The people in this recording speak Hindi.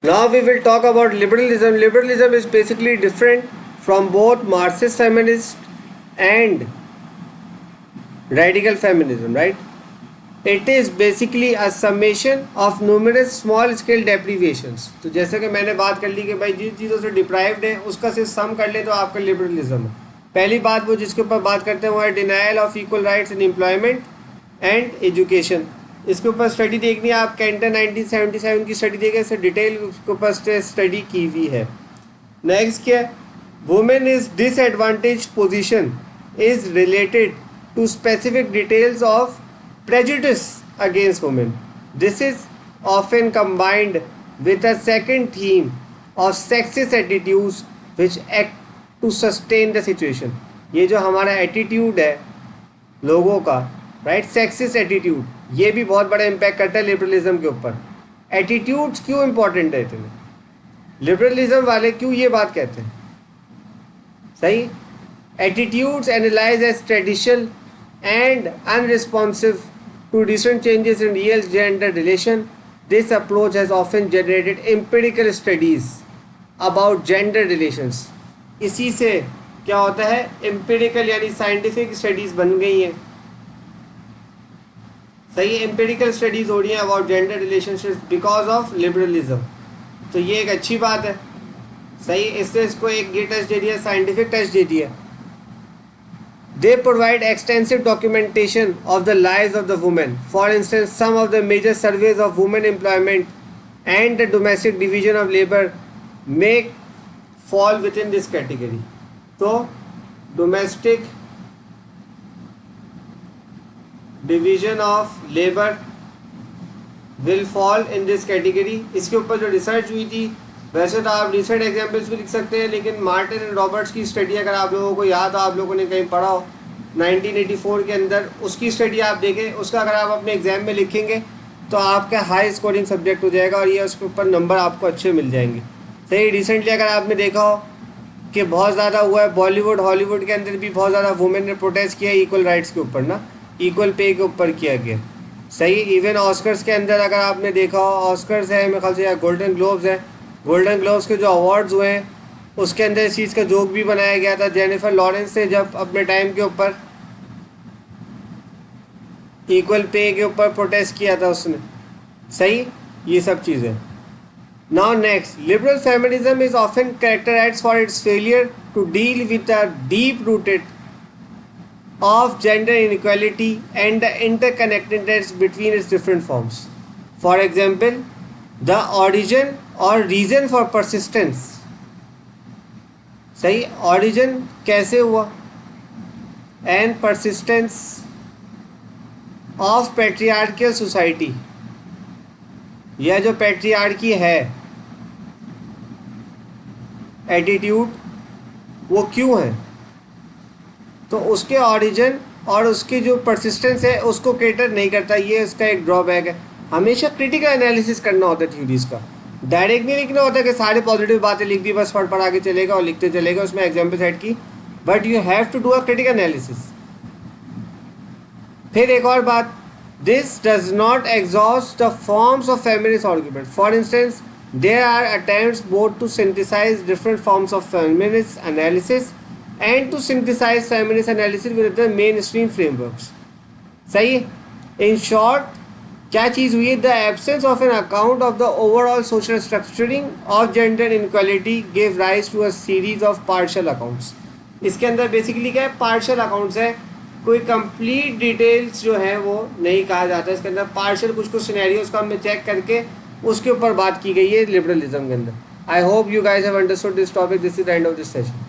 Now we will talk about liberalism. Liberalism is basically different from both Marxist feminism and radical feminism, right? It is basically a summation of numerous small scale deprivations. तो जैसे कि मैंने बात कर ली कि भाई जिन चीज़ों से डिप्राइव्ड है उसका सिर्फ सम कर ले तो आपका लिबरलिज्म है. पहली बात वो जिसके ऊपर बात करते हैं वो है denial of equal rights in employment and education. इसके ऊपर स्टडी देखनी है आप कैंटर 1977 की स्टडी देखें, इससे डिटेल उसके ऊपर स्टडी की हुई है. नेक्स्ट क्या है, women is disadvantage position is related to specific details of prejudice against women. This is often combined with a second theme of sexist attitudes which act to sustain the situation. ये जो हमारा एटीट्यूड है लोगों का, राइट, सेक्सिस्ट एटीट्यूड, ये भी बहुत बड़ा इम्पैक्ट करता है लिबरलिज्म के ऊपर. एटीट्यूड्स क्यों इंपॉर्टेंट है इतने, लिबरलिज्म वाले क्यों ये बात कहते हैं? सही, attitudes analyse as traditional and unresponsive to recent changes in real gender relation. This approach has often generated empirical studies about gender relations. इसी से क्या होता है, empirical यानी scientific studies बन गई हैं. सही, empirical studies हो रही हैं about gender relationships because of liberalism. तो ये एक अच्छी बात है. सही, इससे इसको एक ये टच दे दिया, scientific टच दे दिया. They provide extensive documentation of the lives of the women. For instance, some of the major surveys of women employment and the domestic division of labor may fall within this category. So, domestic division of labor will fall in this category. इसके ऊपर जो रिसर्च हुई थी, वैसे तो आप रिसेंट एग्जाम्पल्स भी लिख सकते हैं, लेकिन मार्टिन एंड रॉबर्ट्स की स्टडी अगर आप लोगों को याद हो, आप लोगों ने कहीं पढ़ा हो 1984 के अंदर, उसकी स्टडी आप देखें, उसका अगर आप अपने एग्जाम में लिखेंगे तो आपका हाई स्कोरिंग सब्जेक्ट हो जाएगा और ये उसके ऊपर नंबर आपको अच्छे मिल जाएंगे. सही, रिसेंटली अगर आपने देखा हो कि बहुत ज़्यादा हुआ है बॉलीवुड हॉलीवुड के अंदर भी बहुत ज़्यादा वुमेन ने प्रोटेस्ट किया इक्वल राइट्स के ऊपर ना, इक्वल पे के ऊपर किया गया. सही, इवन ऑस्कर्स के अंदर अगर आपने देखा हो, ऑस्कर्स है मेरे ख्याल से, या गोल्डन ग्लोब्स है, गोल्डन ग्लोब्स के जो अवार्ड्स हुए हैं उसके अंदर इस चीज़ का जोक भी बनाया गया था. जेनिफर लॉरेंस ने जब अपने टाइम के ऊपर इक्वल पे के ऊपर प्रोटेस्ट किया था उसने. सही, ये सब चीज़ें. Now next, liberal feminism is often characterised for its failure to deal with the deep rooted of gender inequality and the interconnectedness between its different forms. For example, the origin or reason for persistence. सही, origin कैसे हुआ and persistence of patriarchal society, यह जो patriarchy है एटीट्यूड वो क्यों है, तो उसके ऑरिजिन और उसकी जो परसिस्टेंस है उसको कैटर नहीं करता. ये उसका एक ड्रॉबैक है. हमेशा क्रिटिकल एनालिसिस करना होता है थ्योरीज का, डायरेक्ट नहीं लिखना होता कि सारे पॉजिटिव बातें लिख दी बस फट आगे चलेगा और लिखते चलेगा, उसमें एग्जाम्पल सेट की, but you have to do a critical analysis. फिर एक और बात, this does not exhaust the forms of feminist argument. For instance, there are attempts both to synthesise different forms of feminist analysis and to synthesize feminist analysis with the mainstream frameworks. सही, in short क्या चीज़ हुई है, the absence of an account of the overall social structuring of gender inequality gave rise to a series of partial accounts. इसके अंदर बेसिकली क्या है, पार्शल अकाउंट्स है, कोई कंप्लीट डिटेल्स जो है वो नहीं कहा जाता. इसके अंदर पार्शल कुछ कुछ सिनेरियोज को हमने चेक करके उसके ऊपर बात की गई है लिबरलिज्म के अंदर. I hope you guys have understood this topic. This is the end of this session.